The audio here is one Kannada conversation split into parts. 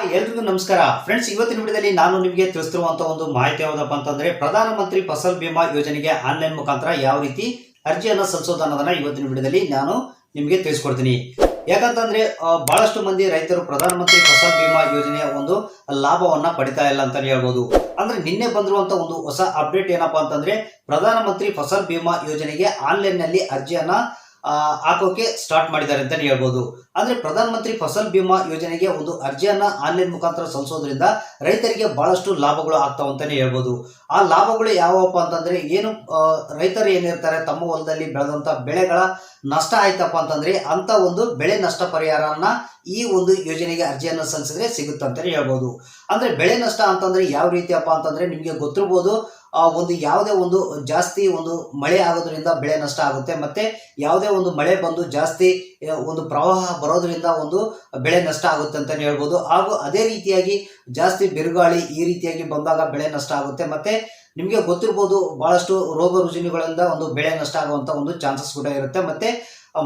ಎಲ್ರಿಗೂ ನಮಸ್ಕಾರ ಫ್ರೆಂಡ್ಸ್, ಇವತ್ತಿನ ವಿಡಿಯೋದಲ್ಲಿ ನಾನು ನಿಮಗೆ ತಿಳಿಸಿರುವಂತ ಒಂದು ಮಾಹಿತಿ ಯಾವುದಪ್ಪ ಅಂತಂದ್ರೆ ಪ್ರಧಾನಮಂತ್ರಿ ಫಸಲ್ ಬಿಮಾ ಯೋಜನೆಗೆ ಆನ್ಲೈನ್ ಮುಖಾಂತರ ಯಾವ ರೀತಿ ಅರ್ಜಿಯನ್ನು ಸಲ್ಲಿಸೋದು ಅನ್ನೋದನ್ನ ಇವತ್ತಿನ ವಿಡಿಯೋದಲ್ಲಿ ನಾನು ನಿಮಗೆ ತಿಳಿಸ್ಕೊಡ್ತೀನಿ. ಯಾಕಂತಂದ್ರೆ ಬಹಳಷ್ಟು ಮಂದಿ ರೈತರು ಪ್ರಧಾನಮಂತ್ರಿ ಫಸಲ್ ಬಿಮಾ ಯೋಜನೆಯ ಒಂದು ಲಾಭವನ್ನ ಪಡಿತಾ ಇಲ್ಲ ಅಂತ ಹೇಳ್ಬೋದು. ಅಂದ್ರೆ ನಿನ್ನೆ ಬಂದಿರುವಂತ ಒಂದು ಹೊಸ ಅಪ್ಡೇಟ್ ಏನಪ್ಪಾ ಅಂತಂದ್ರೆ ಪ್ರಧಾನಮಂತ್ರಿ ಫಸಲ್ ಬಿಮಾ ಯೋಜನೆಗೆ ಆನ್ಲೈನ್ ನಲ್ಲಿ ಅರ್ಜಿಯನ್ನ ಹಾಕೋಕೆ ಸ್ಟಾರ್ಟ್ ಮಾಡಿದ್ದಾರೆ ಅಂತ ಹೇಳ್ಬೋದು. ಅಂದ್ರೆ ಪ್ರಧಾನಮಂತ್ರಿ ಫಸಲ್ ಬಿಮಾ ಯೋಜನೆಗೆ ಒಂದು ಅರ್ಜಿಯನ್ನ ಆನ್ಲೈನ್ ಮುಖಾಂತರ ಸಲ್ಲಿಸೋದ್ರಿಂದ ರೈತರಿಗೆ ಬಹಳಷ್ಟು ಲಾಭಗಳು ಆಗ್ತಾವ ಅಂತಾನೆ ಹೇಳ್ಬೋದು. ಆ ಲಾಭಗಳು ಯಾವಪ್ಪ ಅಂತಂದ್ರೆ ಏನು ರೈತರು ಏನಿರ್ತಾರೆ ತಮ್ಮ ಹೊಲದಲ್ಲಿ ಬೆಳೆದಂತ ಬೆಳೆಗಳ ನಷ್ಟ ಆಯ್ತಪ್ಪ ಅಂತಂದ್ರೆ ಅಂತ ಒಂದು ಬೆಳೆ ನಷ್ಟ ಪರಿಹಾರನ ಈ ಒಂದು ಯೋಜನೆಗೆ ಅರ್ಜಿಯನ್ನು ಸಲ್ಲಿಸಿದ್ರೆ ಸಿಗುತ್ತೆ ಅಂತಾನೆ ಹೇಳ್ಬೋದು. ಅಂದ್ರೆ ಬೆಳೆ ನಷ್ಟ ಅಂತಂದ್ರೆ ಯಾವ ರೀತಿಯಪ್ಪ ಅಂತಂದ್ರೆ ನಿಮ್ಗೆ ಗೊತ್ತಿರ್ಬೋದು, ಒಂದು ಯಾವುದೇ ಒಂದು ಜಾಸ್ತಿ ಒಂದು ಮಳೆ ಆಗೋದ್ರಿಂದ ಬೆಳೆ ನಷ್ಟ ಆಗುತ್ತೆ, ಮತ್ತೆ ಯಾವುದೇ ಒಂದು ಮಳೆ ಬಂದು ಜಾಸ್ತಿ ಒಂದು ಪ್ರವಾಹ ಬರೋದ್ರಿಂದ ಒಂದು ಬೆಳೆ ನಷ್ಟ ಆಗುತ್ತೆ ಅಂತ ಹೇಳ್ಬೋದು. ಹಾಗೂ ಅದೇ ರೀತಿಯಾಗಿ ಜಾಸ್ತಿ ಬಿರುಗಾಳಿ ಈ ರೀತಿಯಾಗಿ ಬಂದಾಗ ಬೆಳೆ ನಷ್ಟ ಆಗುತ್ತೆ. ಮತ್ತೆ ನಿಮಗೆ ಗೊತ್ತಿರ್ಬೋದು ಬಹಳಷ್ಟು ರೋಗ ರುಜಿನಗಳಿಂದ ಒಂದು ಬೆಳೆ ನಷ್ಟ ಆಗುವಂತ ಒಂದು ಚಾನ್ಸಸ್ ಕೂಡ ಇರುತ್ತೆ. ಮತ್ತೆ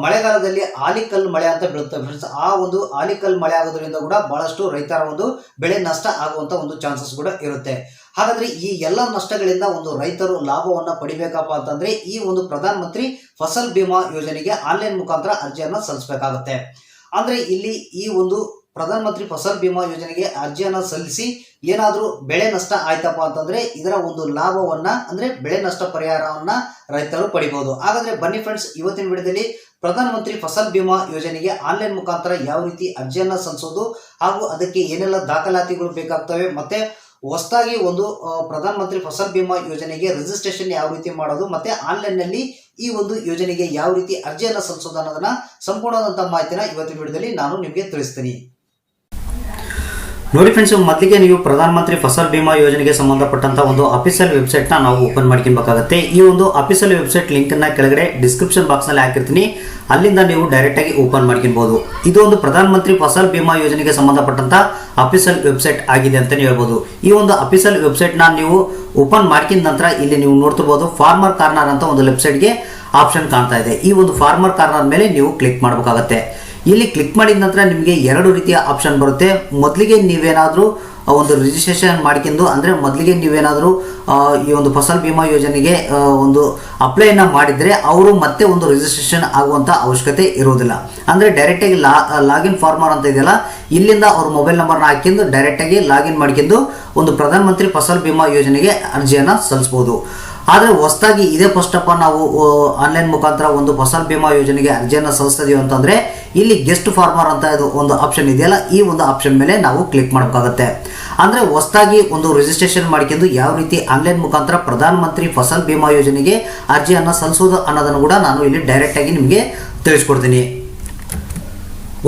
ಮಳೆಗಾಲದಲ್ಲಿ ಆಲಿಕಲ್ ಮಳೆ ಅಂತ ಬೀಳುತ್ತೆ ಫ್ರೆಂಡ್ಸ್. ಆ ಒಂದು ಆಲಿಕಲ್ ಮಳೆ ಆಗೋದ್ರಿಂದ ಕೂಡ ಬಹಳಷ್ಟು ರೈತರ ಒಂದು ಬೆಳೆ ನಷ್ಟ ಆಗುವಂತ ಒಂದು ಚಾನ್ಸಸ್ ಕೂಡ ಇರುತ್ತೆ. ಹಾಗಾದ್ರೆ ಈ ಎಲ್ಲ ನಷ್ಟಗಳಿಂದ ಒಂದು ರೈತರು ಲಾಭವನ್ನ ಪಡಿಬೇಕಪ್ಪ ಅಂತಂದ್ರೆ ಈ ಒಂದು ಪ್ರಧಾನ ಮಂತ್ರಿ ಫಸಲ್ ಬಿಮಾ ಯೋಜನೆಗೆ ಆನ್ಲೈನ್ ಮುಖಾಂತರ ಅರ್ಜಿಯನ್ನ ಸಲ್ಲಿಸಬೇಕಾಗುತ್ತೆ. ಅಂದ್ರೆ ಇಲ್ಲಿ ಈ ಒಂದು ಪ್ರಧಾನ ಮಂತ್ರಿ ಫಸಲ್ ಬಿಮಾ ಯೋಜನೆಗೆ ಅರ್ಜಿಯನ್ನ ಸಲ್ಲಿಸಿ ಏನಾದ್ರೂ ಬೆಳೆ ನಷ್ಟ ಆಯ್ತಪ್ಪ ಅಂತಂದ್ರೆ ಇದರ ಒಂದು ಲಾಭವನ್ನ ಅಂದ್ರೆ ಬೆಳೆ ನಷ್ಟ ಪರಿಹಾರವನ್ನ ರೈತರು ಪಡಿಬಹುದು. ಹಾಗಾದ್ರೆ ಬನ್ನಿ ಫ್ರೆಂಡ್ಸ್, ಇವತ್ತಿನ ವಿಡಿಯೋದಲ್ಲಿ ಪ್ರಧಾನ ಮಂತ್ರಿ ಫಸಲ್ ಬಿಮಾ ಯೋಜನೆಗೆ ಆನ್ಲೈನ್ ಮುಖಾಂತರ ಯಾವ ರೀತಿ ಅರ್ಜಿಯನ್ನ ಸಲ್ಲಿಸೋದು ಹಾಗೂ ಅದಕ್ಕೆ ಏನೆಲ್ಲ ದಾಖಲಾತಿಗಳು ಬೇಕಾಗ್ತವೆ, ಮತ್ತೆ ಹೊಸದಾಗಿ ಒಂದು ಪ್ರಧಾನ ಮಂತ್ರಿ ಫಸಲ್ ಬಿಮಾ ಯೋಜನೆಗೆ ರಿಜಿಸ್ಟ್ರೇಷನ್ ಯಾವ ರೀತಿ ಮಾಡೋದು, ಮತ್ತೆ ಆನ್ಲೈನ್ ನಲ್ಲಿ ಈ ಒಂದು ಯೋಜನೆಗೆ ಯಾವ ರೀತಿ ಅರ್ಜಿಯನ್ನು ಸಲ್ಲಿಸೋದು ಅನ್ನೋದನ್ನ ಸಂಪೂರ್ಣವಾದಂತಹ ಮಾಹಿತಿನ ಇವತ್ತಿನ ವಿಡಿಯೋದಲ್ಲಿ ನಾನು ನಿಮಗೆ ತಿಳಿಸ್ತೀನಿ. ನೋಡಿ ಫ್ರೆಂಡ್ಸ್, ಮೊದಲಿಗೆ ನೀವು ಪ್ರಧಾನ ಮಂತ್ರಿ ಫಸಲ್ ಬಿಮಾ ಯೋಜನೆಗೆ ಸಂಬಂಧಪಟ್ಟಂತ ಒಂದು ಅಫಿಷಿಯಲ್ ವೆಬ್ಸೈಟ್ ನ ನಾವು ಓಪನ್ ಮಾಡ್ಕೊಬೇಕಾಗುತ್ತೆ. ಈ ಒಂದು ಅಫಿಷಿಯಲ್ ವೆಬ್ಸೈಟ್ ಲಿಂಕ್ ಅನ್ನ ಕೆಳಗಡೆ ಡಿಸ್ಕ್ರಿಪ್ಷನ್ ಬಾಕ್ಸ್ ನಲ್ಲಿ ಹಾಕಿರ್ತೀನಿ, ಅಲ್ಲಿಂದ ನೀವು ಡೈರೆಕ್ಟ್ ಆಗಿ ಓಪನ್ ಮಾಡ್ಕೊಬಹುದು. ಇದು ಒಂದು ಪ್ರಧಾನ ಮಂತ್ರಿ ಫಸಲ್ ಬಿಮಾ ಯೋಜನೆಗೆ ಸಂಬಂಧಪಟ್ಟಂತ ಅಫಿಷಿಯಲ್ ವೆಬ್ಸೈಟ್ ಆಗಿದೆ ಅಂತ ಹೇಳ್ಬೋದು. ಈ ಒಂದು ಅಫಿಷಿಯಲ್ ವೆಬ್ಸೈಟ್ ನ ನೀವು ಓಪನ್ ಮಾಡ್ಕಿದ ನಂತರ ಇಲ್ಲಿ ನೀವು ನೋಡ್ತಿರ್ಬೋದು ಫಾರ್ಮರ್ ಕಾರ್ನರ್ ಅಂತ ಒಂದು ವೆಬ್ಸೈಟ್ಗೆ ಆಪ್ಷನ್ ಕಾಣ್ತಾ ಇದೆ. ಈ ಒಂದು ಫಾರ್ಮರ್ ಕಾರ್ನರ್ ಮೇಲೆ ನೀವು ಕ್ಲಿಕ್ ಮಾಡಬೇಕಾಗುತ್ತೆ. ಇಲ್ಲಿ ಕ್ಲಿಕ್ ಮಾಡಿದ ನಂತರ ನಿಮಗೆ ಎರಡು ರೀತಿಯ ಆಪ್ಷನ್ ಬರುತ್ತೆ. ಮೊದಲಿಗೆ ನೀವೇನಾದರೂ ಒಂದು ರಿಜಿಸ್ಟ್ರೇಷನ್ ಮಾಡ್ಕೊಂಡು ಅಂದ್ರೆ ಮೊದಲಿಗೆ ನೀವೇನಾದರೂ ಈ ಒಂದು ಫಸಲ್ ಬಿಮಾ ಯೋಜನೆಗೆ ಒಂದು ಅಪ್ಲೈನ ಮಾಡಿದ್ರೆ ಅವರು ಮತ್ತೆ ಒಂದು ರಿಜಿಸ್ಟ್ರೇಷನ್ ಆಗುವಂತ ಅವಶ್ಯಕತೆ ಇರುವುದಿಲ್ಲ. ಅಂದ್ರೆ ಡೈರೆಕ್ಟ್ ಆಗಿ ಲಾಗಿನ್ ಫಾರ್ಮರ್ ಅಂತ ಇದೆಯಲ್ಲ, ಇಲ್ಲಿಂದ ಅವ್ರ ಮೊಬೈಲ್ ನಂಬರ್ನ ಹಾಕಿಕೊಂಡು ಡೈರೆಕ್ಟ್ ಆಗಿ ಲಾಗಿನ್ ಮಾಡ್ಕೊಂಡು ಒಂದು ಪ್ರಧಾನ ಮಂತ್ರಿ ಫಸಲ್ ಬಿಮಾ ಯೋಜನೆಗೆ ಅರ್ಜಿಯನ್ನ ಸಲ್ಲಿಸಬಹುದು. ಆದರೆ ಹೊಸದಾಗಿ ಇದೇ ಫಸ್ಟ್ ಅಪ್ ನಾವು ಆನ್ಲೈನ್ ಮುಖಾಂತರ ಒಂದು ಫಸಲ್ ಬಿಮಾ ಯೋಜನೆಗೆ ಅರ್ಜಿಯನ್ನು ಸಲ್ಲಿಸ್ತಾ ಇದೀವಿ ಅಂತಂದ್ರೆ ಇಲ್ಲಿ ಗೆಸ್ಟ್ ಫಾರ್ಮರ್ ಅಂತ ಒಂದು ಆಪ್ಷನ್ ಇದೆಯಲ್ಲ, ಈ ಒಂದು ಆಪ್ಷನ್ ಮೇಲೆ ನಾವು ಕ್ಲಿಕ್ ಮಾಡಬೇಕಾಗುತ್ತೆ. ಅಂದ್ರೆ ಹೊಸದಾಗಿ ಒಂದು ರಿಜಿಸ್ಟ್ರೇಷನ್ ಮಾಡ್ಕೊಂಡು ಯಾವ ರೀತಿ ಆನ್ಲೈನ್ ಮುಖಾಂತರ ಪ್ರಧಾನ ಮಂತ್ರಿ ಫಸಲ್ ಬಿಮಾ ಯೋಜನೆಗೆ ಅರ್ಜಿಯನ್ನು ಸಲ್ಲಿಸೋದು ಅನ್ನೋದನ್ನು ಕೂಡ ನಾನು ಇಲ್ಲಿ ಡೈರೆಕ್ಟ್ ಆಗಿ ನಿಮಗೆ ತಿಳಿಸ್ಕೊಡ್ತೀನಿ.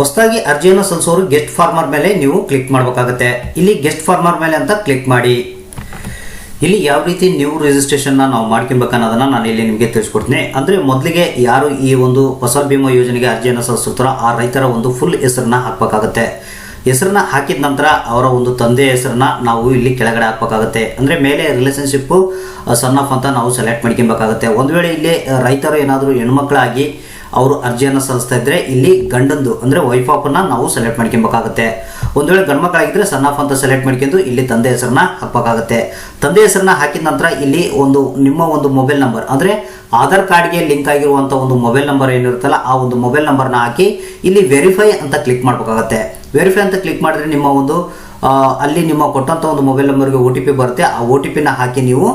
ಹೊಸದಾಗಿ ಅರ್ಜಿಯನ್ನು ಸಲ್ಲಿಸೋರು ಗೆಸ್ಟ್ ಫಾರ್ಮರ್ ಮೇಲೆ ನೀವು ಕ್ಲಿಕ್ ಮಾಡಬೇಕಾಗುತ್ತೆ. ಇಲ್ಲಿ ಗೆಸ್ಟ್ ಫಾರ್ಮರ್ ಮೇಲೆ ಅಂತ ಕ್ಲಿಕ್ ಮಾಡಿ ಇಲ್ಲಿ ಯಾವ ರೀತಿ ನ್ಯೂ ರಿಜಿಸ್ಟ್ರೇಷನ್ ನಾವು ಮಾಡ್ಕೊಬೇಕು ಅನ್ನೋದನ್ನ ನಾನು ಇಲ್ಲಿ ನಿಮಗೆ ತಿಳಿಸ್ಕೊಡ್ತೀನಿ. ಅಂದ್ರೆ ಮೊದಲಿಗೆ ಯಾರು ಈ ಒಂದು ಫಸಲ್ ಬಿಮಾ ಯೋಜನೆಗೆ ಅರ್ಜಿಯನ್ನು ಸಲ್ಲಿಸುತ್ತಾರೋ ಆ ರೈತರ ಒಂದು ಫುಲ್ ಹೆಸರನ್ನ ಹಾಕಬೇಕಾಗುತ್ತೆ. ಹೆಸರನ್ನ ಹಾಕಿದ ನಂತರ ಅವರ ಒಂದು ತಂದೆ ಹೆಸರನ್ನ ನಾವು ಇಲ್ಲಿ ಕೆಳಗಡೆ ಹಾಕಬೇಕಾಗುತ್ತೆ. ಅಂದ್ರೆ ಮೇಲೆ ರಿಲೇಶನ್ಶಿಪ್ ಸನ್ ಆಫ್ ಅಂತ ನಾವು ಸೆಲೆಕ್ಟ್ ಮಾಡ್ಕೊಬೇಕಾಗುತ್ತೆ. ಒಂದು ವೇಳೆ ಇಲ್ಲಿ ರೈತರು ಏನಾದರೂ ಹೆಣ್ಮಕ್ಳಾಗಿ ಅವರು ಅರ್ಜಿಯನ್ನು ಸಲ್ಲಿಸ್ತಾ ಇದ್ರೆ ಇಲ್ಲಿ ಗಂಡಂದು ಅಂದ್ರೆ ವೈಫ್ ಆಫ್ ಅನ್ನ ನಾವು ಸೆಲೆಕ್ಟ್ ಮಾಡ್ಕೊಬೇಕಾಗುತ್ತೆ. ಒಂದು ವೇಳೆ ಗಂಡ್ಮಕ್ಳಾಗಿದ್ರೆ ಸನ್ ಆಫ್ ಅಂತ ಸೆಲೆಕ್ಟ್ ಮಾಡ್ಕೊಂಡು ಇಲ್ಲಿ ತಂದೆ ಹೆಸರನ್ನ ಹಾಕಬೇಕಾಗುತ್ತೆ. ತಂದೆ ಹೆಸರನ್ನ ಹಾಕಿದ ನಂತರ ಇಲ್ಲಿ ಒಂದು ನಿಮ್ಮ ಒಂದು ಮೊಬೈಲ್ ನಂಬರ್ ಅಂದ್ರೆ ಆಧಾರ್ ಕಾರ್ಡ್ಗೆ ಲಿಂಕ್ ಆಗಿರುವಂತ ಒಂದು ಮೊಬೈಲ್ ನಂಬರ್ ಏನಿರುತ್ತಲ್ಲ ಆ ಒಂದು ಮೊಬೈಲ್ ನಂಬರ್ನ ಹಾಕಿ ಇಲ್ಲಿ ವೆರಿಫೈ ಅಂತ ಕ್ಲಿಕ್ ಮಾಡಬೇಕಾಗುತ್ತೆ. ವೆರಿಫೈ ಅಂತ ಕ್ಲಿಕ್ ಮಾಡಿದ್ರೆ ನಿಮ್ಮ ಒಂದು ಅಲ್ಲಿ ನಿಮ್ಮ ಕೊಟ್ಟಂತ ಒಂದು ಮೊಬೈಲ್ ನಂಬರ್ಗೆ OTP ಬರುತ್ತೆ. ಆ OTP ನ ಹಾಕಿ ನೀವು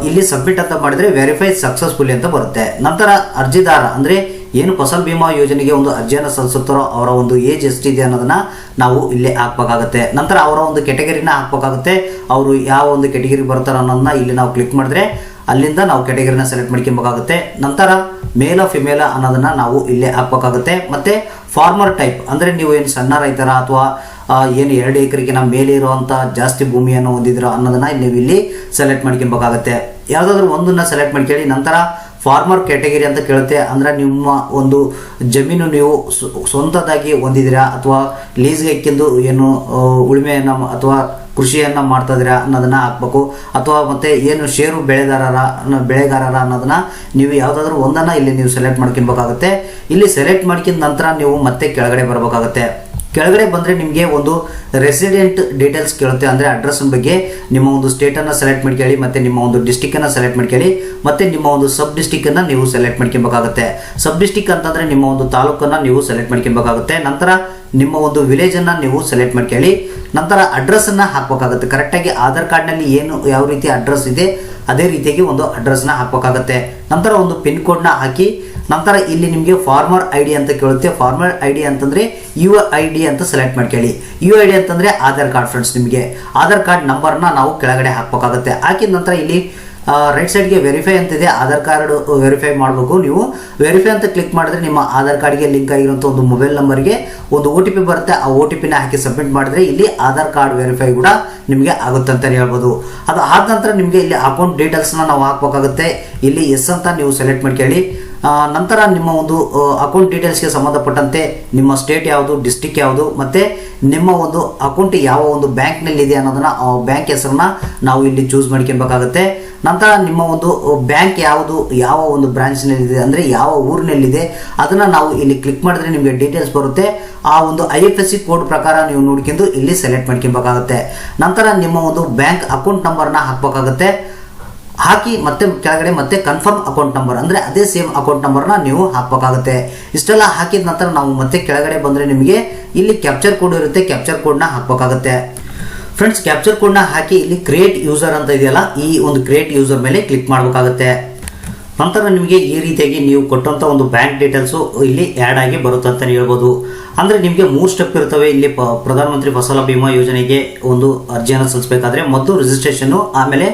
ಇಲ್ಲಿ ಸಬ್ಮಿಟ್ ಅಂತ ಮಾಡಿದ್ರೆ ವೆರಿಫೈ ಸಕ್ಸಸ್ಫುಲಿ ಅಂತ ಬರುತ್ತೆ. ನಂತರ ಅರ್ಜಿದಾರ ಅಂದ್ರೆ ಏನು ಫಸಲ್ ಬಿಮಾ ಯೋಜನೆಗೆ ಒಂದು ಅರ್ಜಿಯನ್ನು ಸಲ್ಲಿಸುತ್ತಾರೋ ಅವರ ಒಂದು ಏಜ್ ಎಷ್ಟಿದೆ ಅನ್ನೋದನ್ನ ನಾವು ಇಲ್ಲಿ ಹಾಕಬೇಕಾಗುತ್ತೆ. ನಂತರ ಅವರ ಒಂದು ಕೆಟಗರಿನ ಹಾಕಬೇಕಾಗುತ್ತೆ. ಅವರು ಯಾವ ಒಂದು ಕೆಟಗರಿ ಬರ್ತಾರೋ ಅನ್ನೋದನ್ನ ಇಲ್ಲಿ ನಾವು ಕ್ಲಿಕ್ ಮಾಡಿದ್ರೆ ಅಲ್ಲಿಂದ ನಾವು ಕೆಟಗರಿನ ಸೆಲೆಕ್ಟ್ ಮಾಡ್ಕೊಬೇಕಾಗುತ್ತೆ. ನಂತರ ಮೇಲ ಫಿಮೇಲ ಅನ್ನೋದನ್ನ ನಾವು ಇಲ್ಲಿ ಹಾಕಬೇಕಾಗುತ್ತೆ. ಮತ್ತೆ ಫಾರ್ಮರ್ ಟೈಪ್ ಅಂದ್ರೆ ನೀವು ಏನು ಸಣ್ಣ ರೈತರ ಅಥವಾ ಏನು 2 ಎಕರೆಗಿನ ಮೇಲೆ ಇರುವಂತ ಜಾಸ್ತಿ ಭೂಮಿಯನ್ನು ಹೊಂದಿದ್ರು ಅನ್ನೋದನ್ನ ನೀವು ಇಲ್ಲಿ ಸೆಲೆಕ್ಟ್ ಮಾಡ್ಕೊಬೇಕಾಗುತ್ತೆ. ಯಾವುದಾದ್ರೂ ಒಂದನ್ನ ಸೆಲೆಕ್ಟ್ ಮಾಡ್ಕೊಳ್ಳಿ. ನಂತರ ಫಾರ್ಮರ್ ಕ್ಯಾಟಗರಿ ಅಂತ ಕೇಳುತ್ತೆ. ಅಂದ್ರೆ ನಿಮ್ಮ ಒಂದು ಜಮೀನು ನೀವು ಸ್ವಂತದಾಗಿ ಹೊಂದಿದ್ದೀರಾ ಅಥವಾ ಲೀಸ್ಗೆ ಇಕ್ಕಿಂದು ಏನು ಉಳುಮೆಯನ್ನು ಅಥವಾ ಕೃಷಿಯನ್ನ ಮಾಡ್ತಾ ಇದ್ದೀರಾ ಅನ್ನೋದನ್ನ ಹಾಕ್ಬೇಕು. ಅಥವಾ ಮತ್ತೆ ಏನು ಷೇರು ಬೆಳೆಗಾರರ ಅನ್ನೋದನ್ನ ನೀವು ಯಾವುದಾದ್ರೂ ಒಂದನ್ನ ಇಲ್ಲಿ ನೀವು ಸೆಲೆಕ್ಟ್ ಮಾಡ್ಕೊಬೇಕಾಗುತ್ತೆ. ಇಲ್ಲಿ ಸೆಲೆಕ್ಟ್ ಮಾಡ್ಕೊಂಡ ನಂತರ ನೀವು ಮತ್ತೆ ಕೆಳಗಡೆ ಬರಬೇಕಾಗುತ್ತೆ. ಕೆಳಗಡೆ ಬಂದರೆ ನಿಮಗೆ ಒಂದು ರೆಸಿಡೆಂಟ್ ಡೀಟೇಲ್ಸ್ ಕೇಳುತ್ತೆ, ಅಂದರೆ ಅಡ್ರೆಸ್ ಬಗ್ಗೆ ನಿಮ್ಮ ಒಂದು ಸ್ಟೇಟನ್ನು ಸೆಲೆಕ್ಟ್ ಮಾಡ್ಕೊಳ್ಳಿ, ಮತ್ತು ನಿಮ್ಮ ಒಂದು ಡಿಸ್ಟಿಕ್ಕನ್ನು ಸೆಲೆಕ್ಟ್ ಮಾಡ್ಕೊಳ್ಳಿ, ಮತ್ತು ನಿಮ್ಮ ಒಂದು ಸಬ್ ಡಿಸ್ಟಿಕ್ಕನ್ನು ನೀವು ಸೆಲೆಕ್ಟ್ ಮಾಡ್ಕೊಬೇಕಾಗುತ್ತೆ. ಸಬ್ ಡಿಸ್ಟಿಕ್ ಅಂತಂದರೆ ನಿಮ್ಮ ಒಂದು ತಾಲೂಕನ್ನು ನೀವು ಸೆಲೆಕ್ಟ್ ಮಾಡ್ಕೊಬೇಕಾಗುತ್ತೆ. ನಂತರ ನಿಮ್ಮ ಒಂದು ವಿಲೇಜನ್ನು ನೀವು ಸೆಲೆಕ್ಟ್ ಮಾಡ್ಕೊಳ್ಳಿ. ನಂತರ ಅಡ್ರೆಸ್ಸನ್ನು ಹಾಕಬೇಕಾಗುತ್ತೆ. ಕರೆಕ್ಟಾಗಿ ಆಧಾರ್ ಕಾರ್ಡ್ನಲ್ಲಿ ಏನು ಯಾವ ರೀತಿ ಅಡ್ರೆಸ್ ಇದೆ ಅದೇ ರೀತಿಯಾಗಿ ಒಂದು ಅಡ್ರೆಸ್ನ ಹಾಕಬೇಕಾಗುತ್ತೆ. ನಂತರ ಒಂದು ಪಿನ್ ಕೋಡ್ನ ಹಾಕಿ, ನಂತರ ಇಲ್ಲಿ ನಿಮಗೆ ಫಾರ್ಮರ್ ಐ ಡಿ ಅಂತ ಕೇಳುತ್ತೆ. ಫಾರ್ಮರ್ ಐ ಡಿ ಅಂತಂದರೆ ಯು ಐ ಡಿ ಅಂತ ಸೆಲೆಕ್ಟ್ ಮಾಡ್ಕೊಳ್ಳಿ. ಯು ಐ ಡಿ ಅಂತಂದರೆ ಆಧಾರ್ ಕಾರ್ಡ್ ಫ್ರೆಂಡ್ಸ್. ನಿಮಗೆ ಆಧಾರ್ ಕಾರ್ಡ್ ನಂಬರ್ನ ನಾವು ಕೆಳಗಡೆ ಹಾಕಬೇಕಾಗುತ್ತೆ. ಹಾಕಿದ ನಂತರ ಇಲ್ಲಿ ರೈಟ್ ಸೈಡ್ಗೆ ವೆರಿಫೈ ಅಂತಿದೆ, ಆಧಾರ್ ಕಾರ್ಡ್ ವೆರಿಫೈ ಮಾಡಬೇಕು. ನೀವು ವೆರಿಫೈ ಅಂತ ಕ್ಲಿಕ್ ಮಾಡಿದ್ರೆ ನಿಮ್ಮ ಆಧಾರ್ ಕಾರ್ಡ್ಗೆ ಲಿಂಕ್ ಆಗಿರುವಂಥ ಒಂದು ಮೊಬೈಲ್ ನಂಬರ್ಗೆ ಒಂದು ಒ ಟಿ ಪಿ ಬರುತ್ತೆ. ಆ ಒ ಟಿ ಪಿನ ಹಾಕಿ ಸಬ್ಮಿಟ್ ಮಾಡಿದ್ರೆ ಇಲ್ಲಿ ಆಧಾರ್ ಕಾರ್ಡ್ ವೆರಿಫೈ ಕೂಡ ನಿಮಗೆ ಆಗುತ್ತೆ ಅಂತಲೇ ಹೇಳ್ಬೋದು. ಅದು ಆದ ನಂತರ ನಿಮಗೆ ಇಲ್ಲಿ ಅಕೌಂಟ್ ಡೀಟೇಲ್ಸ್ನ ನಾವು ಹಾಕಬೇಕಾಗುತ್ತೆ. ಇಲ್ಲಿ ಎಸ್ ಅಂತ ನೀವು ಸೆಲೆಕ್ಟ್ ಮಾಡ್ಕೊಳ್ಳಿ. ನಂತರ ನಿಮ್ಮ ಒಂದು ಅಕೌಂಟ್ ಡೀಟೇಲ್ಸ್ಗೆ ಸಂಬಂಧಪಟ್ಟಂತೆ ನಿಮ್ಮ ಸ್ಟೇಟ್ ಯಾವುದು, ಡಿಸ್ಟಿಕ್ ಯಾವುದು, ಮತ್ತು ನಿಮ್ಮ ಒಂದು ಅಕೌಂಟ್ ಯಾವ ಒಂದು ಬ್ಯಾಂಕ್ನಲ್ಲಿದೆ ಅನ್ನೋದನ್ನು ಆ ಬ್ಯಾಂಕ್ ಹೆಸರನ್ನ ನಾವು ಇಲ್ಲಿ ಚೂಸ್ ಮಾಡ್ಕೊಬೇಕಾಗುತ್ತೆ. ನಂತರ ನಿಮ್ಮ ಒಂದು ಬ್ಯಾಂಕ್ ಯಾವುದು, ಯಾವ ಒಂದು ಬ್ರಾಂಚ್ನಲ್ಲಿದೆ, ಅಂದರೆ ಯಾವ ಊರಿನಲ್ಲಿದೆ ಅದನ್ನು ನಾವು ಇಲ್ಲಿ ಕ್ಲಿಕ್ ಮಾಡಿದ್ರೆ ನಿಮಗೆ ಡೀಟೇಲ್ಸ್ ಬರುತ್ತೆ. ಆ ಒಂದು IFSC ಕೋಡ್ ಪ್ರಕಾರ ನೀವು ನೋಡ್ಕೊಂಡು ಇಲ್ಲಿ ಸೆಲೆಕ್ಟ್ ಮಾಡ್ಕೊಬೇಕಾಗುತ್ತೆ. ನಂತರ ನಿಮ್ಮ ಒಂದು ಬ್ಯಾಂಕ್ ಅಕೌಂಟ್ ನಂಬರ್ನ ಹಾಕಬೇಕಾಗುತ್ತೆ. ಹಾಕಿ ಮತ್ತೆ ಕೆಳಗಡೆ ಮತ್ತೆ ಕನ್ಫರ್ಮ್ ಅಕೌಂಟ್ ನಂಬರ್, ಅಂದರೆ ಅದೇ ಸೇಮ್ ಅಕೌಂಟ್ ನಂಬರ್ನ ನೀವು ಹಾಕಬೇಕಾಗುತ್ತೆ. ಇಷ್ಟೆಲ್ಲ ಹಾಕಿದ ನಂತರ ನಾವು ಮತ್ತೆ ಕೆಳಗಡೆ ಬಂದರೆ ನಿಮಗೆ ಇಲ್ಲಿ ಕ್ಯಾಪ್ಚರ್ ಕೋಡ್ ಇರುತ್ತೆ. ಕ್ಯಾಪ್ಚರ್ ಕೋಡ್ನ ಹಾಕಬೇಕಾಗುತ್ತೆ ಫ್ರೆಂಡ್ಸ್. ಕ್ಯಾಪ್ಚರ್ ಕೋಡ್ನ ಹಾಕಿ ಇಲ್ಲಿ ಕ್ರಿಯೇಟ್ ಯೂಸರ್ ಅಂತ ಇದೆಯಲ್ಲ, ಈ ಒಂದು ಕ್ರಿಯೇಟ್ ಯೂಸರ್ ಮೇಲೆ ಕ್ಲಿಕ್ ಮಾಡಬೇಕಾಗುತ್ತೆ. ನಂತರ ನಿಮಗೆ ಈ ರೀತಿಯಾಗಿ ನೀವು ಕೊಟ್ಟಂಥ ಒಂದು ಬ್ಯಾಂಕ್ ಡೀಟೇಲ್ಸು ಇಲ್ಲಿ ಆ್ಯಡ್ ಆಗಿ ಬರುತ್ತೆ ಅಂತಲೇ ಹೇಳ್ಬೋದು. ಅಂದರೆ ನಿಮಗೆ 3 ಸ್ಟೆಪ್ ಇರ್ತವೆ ಇಲ್ಲಿ ಪ್ರಧಾನಮಂತ್ರಿ ಫಸಲ ಬಿಮಾ ಯೋಜನೆಗೆ ಒಂದು ಅರ್ಜಿಯನ್ನು ಸಲ್ಲಿಸಬೇಕಾದ್ರೆ. ಮೊದಲು ರಿಜಿಸ್ಟ್ರೇಷನ್ನು, ಆಮೇಲೆ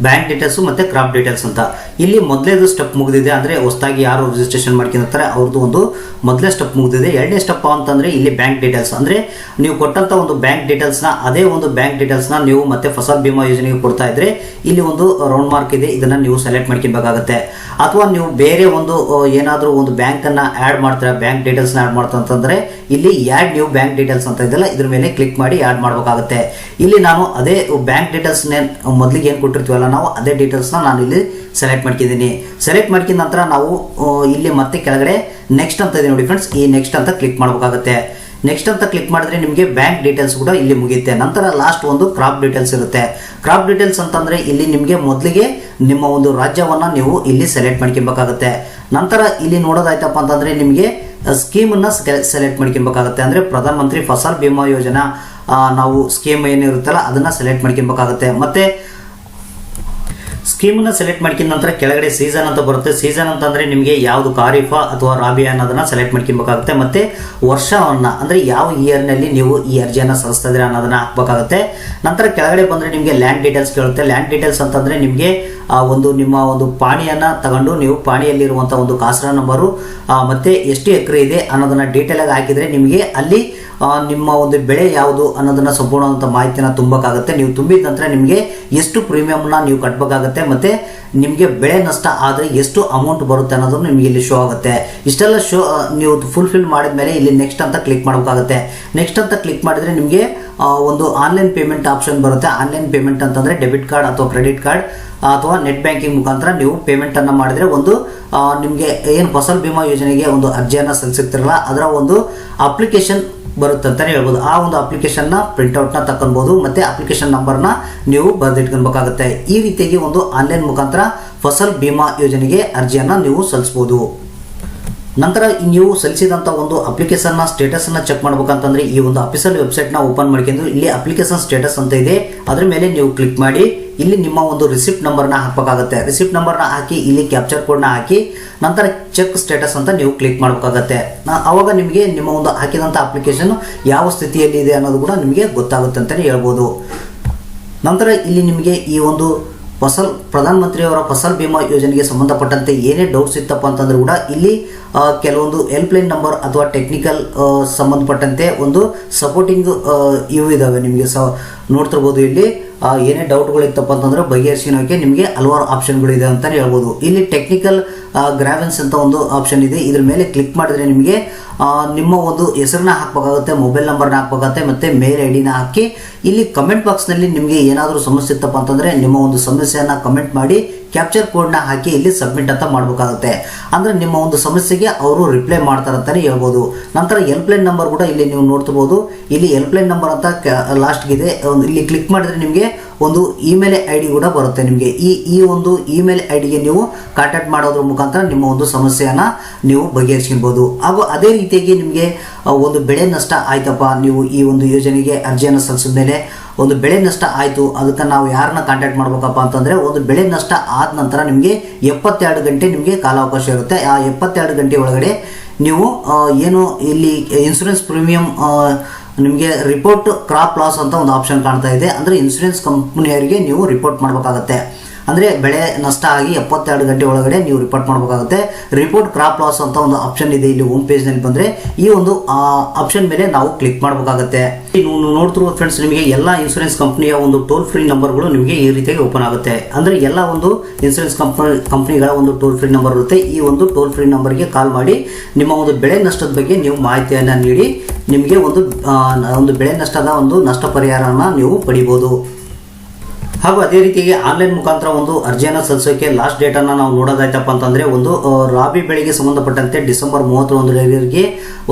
ಬ್ಯಾಂಕ್ ಡೀಟೇಲ್ಸು ಮತ್ತು ಕ್ರಾಪ್ ಡೀಟೇಲ್ಸ್ ಅಂತ. ಇಲ್ಲಿ ಮೊದಲೇದು ಸ್ಟೆಪ್ ಮುಗಿದಿದೆ, ಅಂದರೆ ಹೊಸದಾಗಿ ಯಾರು ರಿಜಿಸ್ಟ್ರೇಷನ್ ಮಾಡ್ಕೊಂಡಿರ್ತಾರೆ ಅವ್ರದ್ದು ಒಂದು ಮೊದಲೇ ಸ್ಟೆಪ್ ಮುಗಿದಿದೆ. ಎರಡನೇ ಸ್ಟೆಪ್ ಅಂತಂದರೆ ಇಲ್ಲಿ ಬ್ಯಾಂಕ್ ಡೀಟೇಲ್ಸ್, ಅಂದರೆ ನೀವು ಕೊಟ್ಟಂಥ ಒಂದು ಬ್ಯಾಂಕ್ ಡೀಟೇಲ್ಸ್ನ ಅದೇ ಒಂದು ಬ್ಯಾಂಕ್ ಡೀಟೇಲ್ಸ್ನ ನೀವು ಮತ್ತೆ ಫಸಲ್ ಬಿಮಾ ಯೋಜನೆಗೆ ಕೊಡ್ತಾ ಇದ್ರೆ ಇಲ್ಲಿ ಒಂದು ರೌಂಡ್ ಮಾರ್ಕ್ ಇದೆ, ಇದನ್ನು ನೀವು ಸೆಲೆಕ್ಟ್ ಮಾಡ್ಕೊಬೇಕಾಗುತ್ತೆ. ಅಥವಾ ನೀವು ಬೇರೆ ಒಂದು ಏನಾದರೂ ಒಂದು ಬ್ಯಾಂಕನ್ನು ಆ್ಯಡ್ ಮಾಡ್ತಾರೆ, ಬ್ಯಾಂಕ್ ಡೀಟೇಲ್ಸ್ನ ಆ್ಯಡ್ ಮಾಡ್ತಾ ಅಂತಂದರೆ ಇಲ್ಲಿ ಆ್ಯಡ್ ನ್ಯೂ ಬ್ಯಾಂಕ್ ಡೀಟೇಲ್ಸ್ ಅಂತ ಇದೆಯಲ್ಲ, ಇದ್ರ ಮೇಲೆ ಕ್ಲಿಕ್ ಮಾಡಿ ಆ್ಯಡ್ ಮಾಡಬೇಕಾಗುತ್ತೆ. ಇಲ್ಲಿ ನಾನು ಅದೇ ಬ್ಯಾಂಕ್ ಡೀಟೇಲ್ಸ್ನೇ ಮೊದಲಿಗೆ ಏನು ಕೊಟ್ಟಿರ್ತೀವಲ್ಲ ನಾವು ಅದೇ ಡೀಟೇಲ್ಸ್ನ ನಾನು ಇಲ್ಲಿ ಸೆಲೆಕ್ಟ್ ಮಾಡ್ಕಿದ್ದೀನಿ. ಸೆಲೆಕ್ಟ್ ಮಾಡ್ಕಿದ ನಂತರ ನಾವು ಇಲ್ಲಿ ಮತ್ತೆ ಕೆಳಗಡೆ ನೆಕ್ಸ್ಟ್ ಅಂತ ಇದೆ ನೋಡಿ ಫ್ರೆಂಡ್ಸ್, ಈ ನೆಕ್ಸ್ಟ್ ಅಂತ ಕ್ಲಿಕ್ ಮಾಡಬೇಕಾಗುತ್ತೆ. ನೆಕ್ಸ್ಟ್ ಅಂತ ಕ್ಲಿಕ್ ಮಾಡಿದ್ರೆ ನಿಮಗೆ ಬ್ಯಾಂಕ್ ಡೀಟೇಲ್ಸ್ ಕೂಡ ಇಲ್ಲಿ ಮುಗಿಯುತ್ತೆ. ನಂತರ ಲಾಸ್ಟ್ ಒಂದು ಕ್ರಾಪ್ ಡೀಟೇಲ್ಸ್ ಇರುತ್ತೆ. ಕ್ರಾಪ್ ಡೀಟೇಲ್ಸ್ ಅಂತಂದರೆ ಇಲ್ಲಿ ನಿಮಗೆ ಮೊದಲಿಗೆ ನಿಮ್ಮ ಒಂದು ರಾಜ್ಯವನ್ನು ನೀವು ಇಲ್ಲಿ ಸೆಲೆಕ್ಟ್ ಮಾಡ್ಕೊಬೇಕಾಗುತ್ತೆ. ನಂತರ ಇಲ್ಲಿ ನೋಡೋದಾಯ್ತಪ್ಪ ಅಂತಂದರೆ ನಿಮಗೆ ಸ್ಕೀಮನ್ನು ಸೆಲೆಕ್ಟ್ ಮಾಡ್ಕೊಬೇಕಾಗುತ್ತೆ. ಅಂದರೆ ಪ್ರಧಾನಮಂತ್ರಿ ಫಸಲ್ ಬಿಮಾ ಯೋಜನಾ ನಾವು ಸ್ಕೀಮ್ ಏನಿರುತ್ತಲ್ಲ ಅದನ್ನು ಸೆಲೆಕ್ಟ್ ಮಾಡ್ಕೊಬೇಕಾಗುತ್ತೆ. ಮತ್ತು ಸ್ಕೀಮನ್ನು ಸೆಲೆಕ್ಟ್ ಮಾಡ್ಕಿದ ನಂತರ ಕೆಳಗಡೆ ಸೀಸನ್ ಅಂತ ಬರುತ್ತೆ. ಸೀಸನ್ ಅಂತಂದರೆ ನಿಮಗೆ ಯಾವುದು ಖಾರಿಫಾ ಅಥವಾ ರಾಬಿ ಅನ್ನೋದನ್ನು ಸೆಲೆಕ್ಟ್ ಮಾಡ್ಕೊಬೇಕಾಗುತ್ತೆ. ಮತ್ತು ವರ್ಷವನ್ನು, ಅಂದರೆ ಯಾವ ಇಯರ್ನಲ್ಲಿ ನೀವು ಈ ಅರ್ಜಿಯನ್ನು ಸಲ್ಲಿಸ್ತಾ ಇದ್ದೀರಾ ಅನ್ನೋದನ್ನು ಹಾಕಬೇಕಾಗುತ್ತೆ. ನಂತರ ಕೆಳಗಡೆ ಬಂದರೆ ನಿಮಗೆ ಲ್ಯಾಂಡ್ ಡೀಟೇಲ್ಸ್ ಕೇಳುತ್ತೆ. ಲ್ಯಾಂಡ್ ಡೀಟೇಲ್ಸ್ ಅಂತಂದರೆ ನಿಮಗೆ ಒಂದು ನಿಮ್ಮ ಒಂದು ಪಾಣಿಯನ್ನು ತಗೊಂಡು ನೀವು ಪಾಣಿಯಲ್ಲಿರುವಂಥ ಒಂದು ಕಾಸರ ನಂಬರು ಮತ್ತು ಎಷ್ಟು ಎಕರೆ ಇದೆ ಅನ್ನೋದನ್ನು ಡೀಟೇಲಾಗಿ ಹಾಕಿದರೆ ನಿಮಗೆ ಅಲ್ಲಿ ನಿಮ್ಮ ಒಂದು ಬೆಳೆ ಯಾವುದು ಅನ್ನೋದನ್ನು ಸಂಪೂರ್ಣವಾದಂಥ ಮಾಹಿತಿನ ತುಂಬಬೇಕಾಗುತ್ತೆ. ನೀವು ತುಂಬಿದ ನಂತರ ನಿಮಗೆ ಎಷ್ಟು ಪ್ರೀಮಿಯಮ್ನ ನೀವು ಕಟ್ಟಬೇಕಾಗುತ್ತೆ ಮತ್ತು ನಿಮಗೆ ಬೆಳೆ ನಷ್ಟ ಆದರೆ ಎಷ್ಟು ಅಮೌಂಟ್ ಬರುತ್ತೆ ಅನ್ನೋದನ್ನು ನಿಮಗೆ ಇಲ್ಲಿ ಶೋ ಆಗುತ್ತೆ. ಇಷ್ಟೆಲ್ಲ ನೀವು ಫುಲ್ಫಿಲ್ ಮಾಡಿದ ಮೇಲೆ ಇಲ್ಲಿ ನೆಕ್ಸ್ಟ್ ಅಂತ ಕ್ಲಿಕ್ ಮಾಡಬೇಕಾಗುತ್ತೆ. ನೆಕ್ಸ್ಟ್ ಅಂತ ಕ್ಲಿಕ್ ಮಾಡಿದರೆ ನಿಮಗೆ ಒಂದು ಆನ್ಲೈನ್ ಪೇಮೆಂಟ್ ಆಪ್ಷನ್ ಬರುತ್ತೆ. ಆನ್ಲೈನ್ ಪೇಮೆಂಟ್ ಅಂತಂದರೆ ಡೆಬಿಟ್ ಕಾರ್ಡ್ ಅಥವಾ ಕ್ರೆಡಿಟ್ ಕಾರ್ಡ್ ಅಥವಾ ನೆಟ್ ಬ್ಯಾಂಕಿಂಗ್ ಮುಖಾಂತರ ನೀವು ಪೇಮೆಂಟನ್ನು ಮಾಡಿದರೆ ಒಂದು ನಿಮಗೆ ಏನು ಫಸಲ್ ಬಿಮಾ ಯೋಜನೆಗೆ ಒಂದು ಅರ್ಜಿಯನ್ನು ಸಲ್ಲಿಸಿರ್ತಿರಲ್ಲ ಅದರ ಒಂದು ಅಪ್ಲಿಕೇಶನ್ ಬರುತ್ತೆ ಅಂತಲೇ ಹೇಳ್ಬೋದು. ಆ ಒಂದು ಅಪ್ಲಿಕೇಶನ್ನ ಪ್ರಿಂಟ್ಔಟ್ನ ತಗೊಳ್ಬೋದು ಮತ್ತು ಅಪ್ಲಿಕೇಶನ್ ನಂಬರ್ನ ನೀವು ಬರೆದಿಟ್ಕೊಬೇಕಾಗುತ್ತೆ. ಈ ರೀತಿಯಾಗಿ ಒಂದು ಆನ್ಲೈನ್ ಮುಖಾಂತರ ಫಸಲ್ ಬಿಮಾ ಯೋಜನೆಗೆ ಅರ್ಜಿಯನ್ನು ನೀವು ಸಲ್ಲಿಸ್ಬೋದು. ನಂತರ ನೀವು ಸಲ್ಲಿಸಿದಂಥ ಒಂದು ಅಪ್ಲಿಕೇಶನ್ನ ಸ್ಟೇಟಸನ್ನು ಚೆಕ್ ಮಾಡ್ಬೇಕಂತಂದರೆ ಈ ಒಂದು ಅಫಿಷಿಯಲ್ ವೆಬ್ಸೈಟ್ನ ಓಪನ್ ಮಾಡ್ಕೊಂಡು ಇಲ್ಲಿ ಅಪ್ಲಿಕೇಶನ್ ಸ್ಟೇಟಸ್ ಅಂತ ಇದೆ, ಅದರ ಮೇಲೆ ನೀವು ಕ್ಲಿಕ್ ಮಾಡಿ ಇಲ್ಲಿ ನಿಮ್ಮ ಒಂದು ರಿಸಿಪ್ಟ್ ನಂಬರ್ನ ಹಾಕಬೇಕಾಗುತ್ತೆ. ರಿಸಿಪ್ಟ್ ನಂಬರ್ನ ಹಾಕಿ ಇಲ್ಲಿ ಕ್ಯಾಪ್ಚರ್ ಕೋಡ್ನ ಹಾಕಿ ನಂತರ ಚೆಕ್ ಸ್ಟೇಟಸ್ ಅಂತ ನೀವು ಕ್ಲಿಕ್ ಮಾಡಬೇಕಾಗತ್ತೆ. ಆವಾಗ ನಿಮಗೆ ನಿಮ್ಮ ಒಂದು ಹಾಕಿದಂಥ ಅಪ್ಲಿಕೇಶನ್ ಯಾವ ಸ್ಥಿತಿಯಲ್ಲಿ ಇದೆ ಅನ್ನೋದು ಕೂಡ ನಿಮಗೆ ಗೊತ್ತಾಗುತ್ತೆ ಅಂತಲೇ ಹೇಳ್ಬೋದು. ನಂತರ ಇಲ್ಲಿ ನಿಮಗೆ ಈ ಒಂದು ಪ್ರಧಾನಮಂತ್ರಿಯವರ ಫಸಲ್ ಬಿಮಾ ಯೋಜನೆಗೆ ಸಂಬಂಧಪಟ್ಟಂತೆ ಏನೇ ಡೌಟ್ಸ್ ಇತ್ತಪ್ಪ ಅಂತಂದ್ರೆ ಕೂಡ ಇಲ್ಲಿ ಕೆಲವೊಂದು ಹೆಲ್ಪ್ಲೈನ್ ನಂಬರ್ ಅಥವಾ ಟೆಕ್ನಿಕಲ್ ಸಂಬಂಧಪಟ್ಟಂತೆ ಒಂದು ಸಪೋರ್ಟಿಂಗ್ ಇವು ಇದ್ದಾವೆ. ನಿಮಗೆ ನೋಡ್ತಿರ್ಬೋದು ಇಲ್ಲಿ ಏನೇ ಡೌಟ್ಗಳಿತ್ತಪ್ಪ ಅಂತಂದರೆ ಬಗೆಹರಿಸೋಕೆ ನಿಮಗೆ ಹಲವಾರು ಆಪ್ಷನ್ಗಳಿದೆ ಅಂತಲೇ ಹೇಳ್ಬೋದು. ಇಲ್ಲಿ ಟೆಕ್ನಿಕಲ್ ಗ್ರಾವೆನ್ಸ್ ಅಂತ ಒಂದು ಆಪ್ಷನ್ ಇದೆ, ಇದ್ರ ಮೇಲೆ ಕ್ಲಿಕ್ ಮಾಡಿದ್ರೆ ನಿಮಗೆ ನಿಮ್ಮ ಒಂದು ಹೆಸರನ್ನ ಹಾಕಬೇಕಾಗುತ್ತೆ, ಮೊಬೈಲ್ ನಂಬರ್ನ ಹಾಕಬೇಕಾಗುತ್ತೆ ಮತ್ತು ಮೇಲ್ ಐ ಡಿನ ಹಾಕಿ ಇಲ್ಲಿ ಕಮೆಂಟ್ ಬಾಕ್ಸ್ನಲ್ಲಿ ನಿಮಗೆ ಏನಾದರೂ ಸಮಸ್ಯೆ ಇತ್ತಪ್ಪ ಅಂತಂದರೆ ನಿಮ್ಮ ಒಂದು ಸಮಸ್ಯೆಯನ್ನು ಕಮೆಂಟ್ ಮಾಡಿ ಕ್ಯಾಪ್ಚರ್ ಕೋಡ್ನ ಹಾಕಿ ಇಲ್ಲಿ ಸಬ್ಮಿಟ್ ಅಂತ ಮಾಡಬೇಕಾಗುತ್ತೆ. ಅಂದರೆ ನಿಮ್ಮ ಒಂದು ಸಮಸ್ಯೆಗೆ ಅವರು ರಿಪ್ಲೈ ಮಾಡ್ತಾರೆ ಅಂತಲೇ ಹೇಳ್ಬೋದು. ನಂತರ ಹೆಲ್ಪ್ಲೈನ್ ನಂಬರ್ ಕೂಡ ಇಲ್ಲಿ ನೀವು ನೋಡ್ತಿರ್ಬೋದು. ಇಲ್ಲಿ ಹೆಲ್ಪ್ಲೈನ್ ನಂಬರ್ ಅಂತ ಲಾಸ್ಟ್ಗಿದೆ, ಇಲ್ಲಿ ಕ್ಲಿಕ್ ಮಾಡಿದ್ರೆ ನಿಮಗೆ ಒಂದು ಇಮೇಲ್ ಐ ಡಿ ಕೂಡ ಬರುತ್ತೆ. ನಿಮಗೆ ಈ ಒಂದು ಇಮೇಲ್ ಐ ಡಿಗೆ ನೀವು ಕಾಂಟ್ಯಾಕ್ಟ್ ಮಾಡೋದ್ರ ಮುಖಾಂತರ ನಿಮ್ಮ ಒಂದು ಸಮಸ್ಯೆಯನ್ನು ನೀವು ಬಗೆಹರಿಸ್ಕೊಳ್ಬೋದು. ಹಾಗೂ ಅದೇ ರೀತಿಯಾಗಿ ನಿಮಗೆ ಒಂದು ಬೆಳೆ ನಷ್ಟ ಆಯ್ತಪ್ಪ, ನೀವು ಈ ಒಂದು ಯೋಜನೆಗೆ ಅರ್ಜಿಯನ್ನು ಸಲ್ಲಿಸಿದ ಮೇಲೆ ಒಂದು ಬೆಳೆ ನಷ್ಟ ಆಯಿತು, ಅದಕ್ಕೆ ನಾವು ಯಾರನ್ನ ಕಾಂಟ್ಯಾಕ್ಟ್ ಮಾಡ್ಬೇಕಪ್ಪ ಅಂತಂದರೆ ಒಂದು ಬೆಳೆ ನಷ್ಟ ಆದ ನಂತರ ನಿಮಗೆ 72 ಗಂಟೆ ನಿಮಗೆ ಕಾಲಾವಕಾಶ ಇರುತ್ತೆ. ಆ 72 ಗಂಟೆ ಒಳಗಡೆ ನೀವು ಏನು ಇಲ್ಲಿ ಇನ್ಶೂರೆನ್ಸ್ ಪ್ರೀಮಿಯಂ ನಿಮಗೆ ರಿಪೋರ್ಟ್ ಕ್ರಾಪ್ ಲಾಸ್ ಅಂತ ಒಂದು ಆಪ್ಷನ್ ಕಾಣ್ತಾ ಇದೆ. ಅಂದರೆ ಇನ್ಶೂರೆನ್ಸ್ ಕಂಪ್ನಿಯವರಿಗೆ ನೀವು ರಿಪೋರ್ಟ್ ಮಾಡಬೇಕಾಗತ್ತೆ. ಅಂದರೆ ಬೆಳೆ ನಷ್ಟ ಆಗಿ 72 ಗಂಟೆ ಒಳಗಡೆ ನೀವು ರಿಪೋರ್ಟ್ ಮಾಡಬೇಕಾಗುತ್ತೆ. ರಿಪೋರ್ಟ್ ಕ್ರಾಪ್ ಲಾಸ್ ಅಂತ ಒಂದು ಆಪ್ಷನ್ ಇದೆ ಇಲ್ಲಿ ಹೋಮ್ ಪೇಜ್ನಲ್ಲಿ ಬಂದರೆ ಈ ಒಂದು ಆಪ್ಷನ್ ಮೇಲೆ ನಾವು ಕ್ಲಿಕ್ ಮಾಡಬೇಕಾಗುತ್ತೆ. ನೀವು ನೋಡ್ತಿರುವ ಫ್ರೆಂಡ್ಸ್, ನಿಮಗೆ ಎಲ್ಲ ಇನ್ಶೂರೆನ್ಸ್ ಕಂಪ್ನಿಯ ಒಂದು ಟೋಲ್ ಫ್ರೀ ನಂಬರ್ಗಳು ನಿಮಗೆ ಈ ರೀತಿಯಾಗಿ ಓಪನ್ ಆಗುತ್ತೆ. ಅಂದರೆ ಎಲ್ಲ ಒಂದು ಇನ್ಶೂರೆನ್ಸ್ ಕಂಪ್ನಿಗಳ ಒಂದು ಟೋಲ್ ಫ್ರೀ ನಂಬರ್ ಇರುತ್ತೆ. ಈ ಒಂದು ಟೋಲ್ ಫ್ರೀ ನಂಬರ್ಗೆ ಕಾಲ್ ಮಾಡಿ ನಿಮ್ಮ ಒಂದು ಬೆಳೆ ನಷ್ಟದ ಬಗ್ಗೆ ನೀವು ಮಾಹಿತಿಯನ್ನು ನೀಡಿ ನಿಮಗೆ ಒಂದು ಬೆಳೆ ನಷ್ಟದ ಒಂದು ನಷ್ಟ ಪರಿಹಾರವನ್ನು ನೀವು ಪಡಿಬೋದು. ಹಾಗೂ ಅದೇ ರೀತಿಯಾಗಿ ಆನ್ಲೈನ್ ಮುಖಾಂತರ ಒಂದು ಅರ್ಜಿಯನ್ನು ಸಲ್ಲಿಸೋಕೆ ಲಾಸ್ಟ್ ಡೇಟನ್ನು ನಾವು ನೋಡೋದಾಯ್ತಪ್ಪ ಅಂತಂದರೆ ಒಂದು ರಾಬಿ ಬೆಳೆಗೆ ಸಂಬಂಧಪಟ್ಟಂತೆ ಡಿಸೆಂಬರ್ 31ರವರೆಗೆ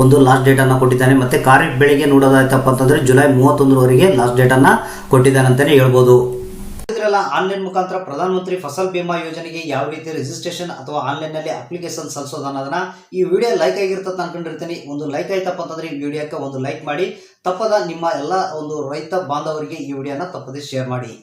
ಒಂದು ಲಾಸ್ಟ್ ಡೇಟನ್ನು ಕೊಟ್ಟಿದ್ದಾನೆ. ಮತ್ತು ಖಾರಿಫ್ ಬೆಳೆಗೆ ನೋಡೋದಾಯ್ತಪ್ಪ ಅಂತಂದರೆ ಜುಲೈ 31ರವರೆಗೆ ಲಾಸ್ಟ್ ಡೇಟನ್ನು ಕೊಟ್ಟಿದ್ದಾನೆ ಅಂತಲೇ ಹೇಳ್ಬೋದು. ಇದರೆಲ್ಲ ಆನ್ಲೈನ್ ಮುಖಾಂತರ ಪ್ರಧಾನಮಂತ್ರಿ ಫಸಲ್ ಬಿಮಾ ಯೋಜನೆಗೆ ಯಾವ ರೀತಿ ರಿಜಿಸ್ಟ್ರೇಷನ್ ಅಥವಾ ಆನ್ಲೈನ್ನಲ್ಲಿ ಅಪ್ಲಿಕೇಶನ್ ಸಲ್ಲಿಸೋದು ಅನ್ನೋದನ್ನ ಈ ವಿಡಿಯೋ ಲೈಕ್ ಆಗಿರ್ತದೆ ಅನ್ಕೊಂಡಿರ್ತೀನಿ. ಒಂದು ಲೈಕ್ ಆಯ್ತಪ್ಪ ಅಂತಂದರೆ ಈ ವಿಡಿಯೋಕ್ಕೆ ಒಂದು ಲೈಕ್ ಮಾಡಿ, ತಪ್ಪದ ನಿಮ್ಮ ಎಲ್ಲ ಒಂದು ರೈತ ಬಾಂಧವರಿಗೆ ಈ ವಿಡಿಯೋನ ತಪ್ಪದೆ ಶೇರ್ ಮಾಡಿ.